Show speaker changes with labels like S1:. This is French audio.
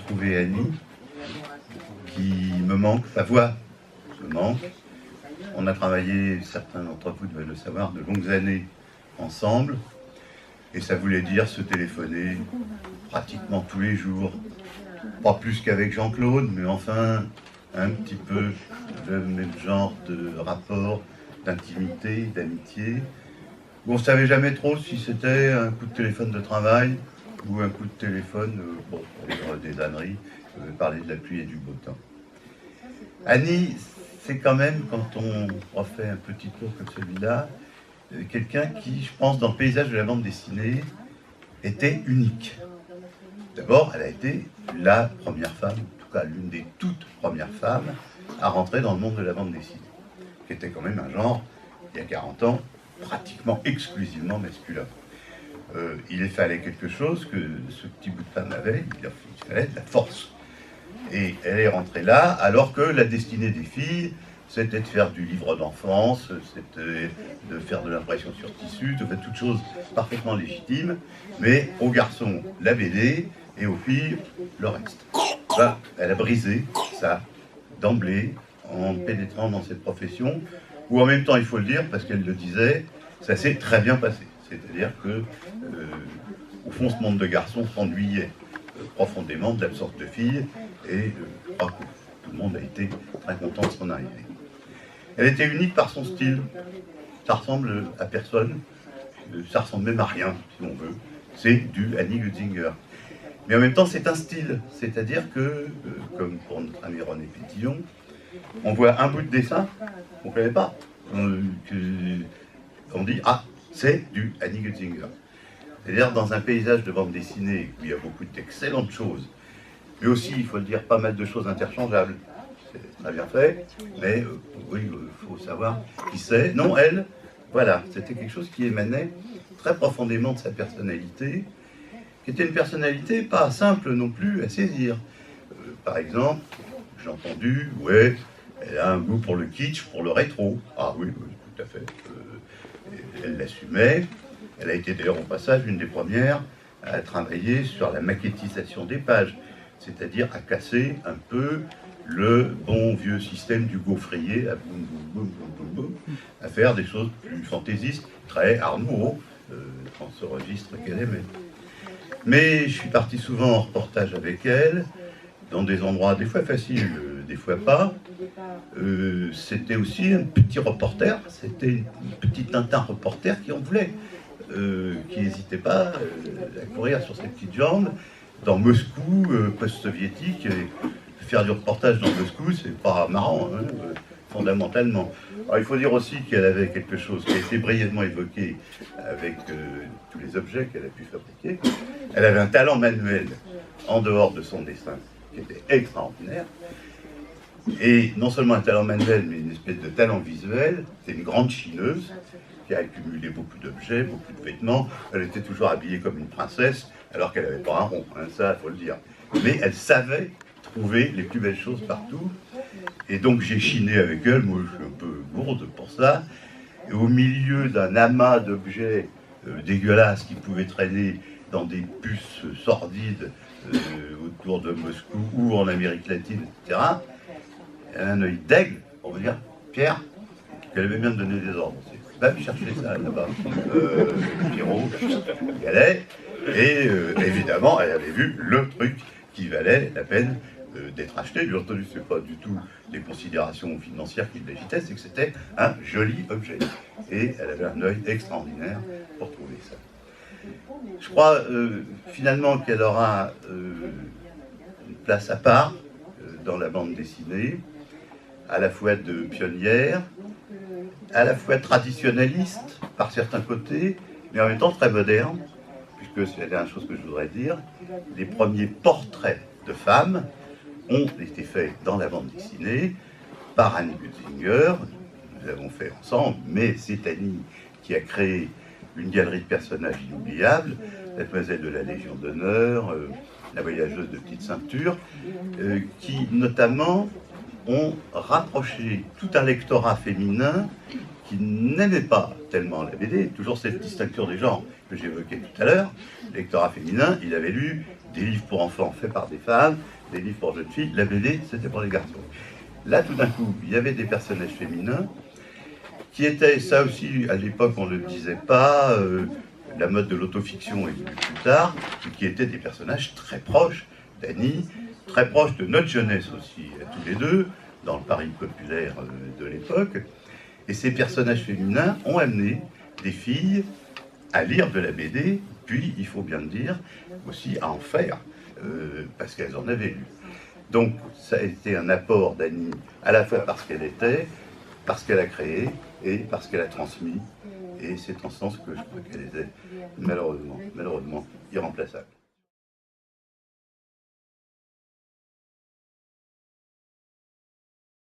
S1: retrouver Annie, qui me manque, sa voix me manque. On a travaillé, certains d'entre vous devaient le savoir, de longues années ensemble, et ça voulait dire se téléphoner pratiquement tous les jours. Pas plus qu'avec Jean-Claude, mais enfin un petit peu le même genre de rapport, d'intimité, d'amitié. On ne savait jamais trop si c'était un coup de téléphone de travail ou un coup de téléphone, bon, pour dire des âneries, parler de la pluie et du beau temps. Annie, c'est quand même, quand on refait un petit tour comme celui-là, quelqu'un qui, je pense, dans le paysage de la bande dessinée, était unique. D'abord, elle a été la première femme, en tout cas l'une des toutes premières femmes, à rentrer dans le monde de la bande dessinée, qui était quand même un genre, il y a 40 ans, pratiquement exclusivement masculin. Il fallait quelque chose que ce petit bout de femme avait, il fallait de la force. Et elle est rentrée là, alors que la destinée des filles, c'était de faire du livre d'enfance, c'était de faire de l'impression sur tissu, de faire toutes choses parfaitement légitimes, mais aux garçons, la BD, et aux filles, le reste. Là, elle a brisé ça, d'emblée, en pénétrant dans cette profession, où en même temps, il faut le dire, parce qu'elle le disait, ça s'est très bien passé. C'est-à-dire que, au fond, ce monde de garçons s'ennuyait profondément de l'absence de filles, et je crois que tout le monde a été très content de son arrivée. Elle était unique par son style. Ça ressemble à personne, ça ressemble même à rien, si on veut. C'est du Annie Lutzinger. Mais en même temps, c'est un style. C'est-à-dire que, comme pour notre ami René Pétillon, on voit un bout de dessin qu'on ne connaît pas. On dit, ah, c'est du Annie Lutzinger. C'est-à-dire dans un paysage de bande dessinée où il y a beaucoup d'excellentes choses, mais aussi, il faut le dire, pas mal de choses interchangeables. C'est très bien fait, mais oui, il faut savoir qui c'est. Non, elle, voilà, c'était quelque chose qui émanait très profondément de sa personnalité, qui était une personnalité pas simple non plus à saisir. Par exemple, j'ai entendu, ouais, elle a un goût pour le kitsch, pour le rétro. Ah oui, oui, tout à fait. Elle l'assumait. Elle a été d'ailleurs au passage une des premières à travailler sur la maquettisation des pages, c'est-à-dire à casser un peu le bon vieux système du gaufrier, à boum, boum, boum, boum, boum, boum, à faire des choses plus fantaisistes, très Art Nouveau, dans ce registre qu'elle aimait. Mais je suis parti souvent en reportage avec elle, dans des endroits des fois faciles, des fois pas. C'était aussi un petit reporter, c'était une petite Tintin reporter qui en voulait, qui n'hésitait pas à courir sur ses petites jambes dans Moscou, post-soviétique. Faire du reportage dans Moscou, c'est pas marrant, hein, fondamentalement. Alors, il faut dire aussi qu'elle avait quelque chose qui a été brièvement évoqué avec tous les objets qu'elle a pu fabriquer. Elle avait un talent manuel en dehors de son dessin qui était extraordinaire. Et non seulement un talent manuel, mais une espèce de talent visuel. C'est une grande chineuse qui a accumulé beaucoup d'objets, beaucoup de vêtements. Elle était toujours habillée comme une princesse, alors qu'elle n'avait pas un rond, hein, ça, il faut le dire. Mais elle savait trouver les plus belles choses partout. Et donc j'ai chiné avec elle, moi je suis un peu gourde pour ça. Et au milieu d'un amas d'objets dégueulasses qui pouvaient traîner dans des puces sordides autour de Moscou ou en Amérique latine, etc., elle a un œil d'aigle, on va dire, Pierre, qu'elle avait bien de donner des ordres. Va chercher ça là-bas, Pierrot, y allait, et évidemment, elle avait vu le truc qui valait la peine d'être acheté. Bien entendu, ce n'est pas du tout des considérations financières qui l'agitaient, c'est que c'était un joli objet. Et elle avait un œil extraordinaire pour trouver ça. Je crois finalement qu'elle aura une place à part dans la bande dessinée, à la fois de pionnière, à la fois traditionnaliste par certains côtés, mais en même temps très moderne, puisque c'est la dernière chose que je voudrais dire, les premiers portraits de femmes ont été faits dans la bande dessinée par Annie Lutzinger. Nous avons fait ensemble, mais c'est Annie qui a créé une galerie de personnages inoubliables, la demoiselle de la Légion d'honneur, la voyageuse de petite ceinture, qui notamment ont rapproché tout un lectorat féminin qui n'aimait pas tellement la BD, toujours cette distinction des genres que j'évoquais tout à l'heure. Le lectorat féminin, il avait lu des livres pour enfants faits par des femmes, des livres pour jeunes filles. La BD, c'était pour les garçons. Là, tout d'un coup, il y avait des personnages féminins qui étaient, ça aussi, à l'époque, on ne le disait pas, la mode de l'autofiction est venue plus tard, mais qui étaient des personnages très proches d'Annie, très proches de notre jeunesse aussi, tous les deux, dans le Paris populaire de l'époque. Et ces personnages féminins ont amené des filles à lire de la BD, puis, il faut bien le dire, aussi à en faire, parce qu'elles en avaient lu. Donc, ça a été un apport d'Annie, à la fois parce qu'elle était, parce qu'elle a créé, et parce qu'elle a transmis. Et c'est en ce sens que je crois qu'elle était malheureusement irremplaçable.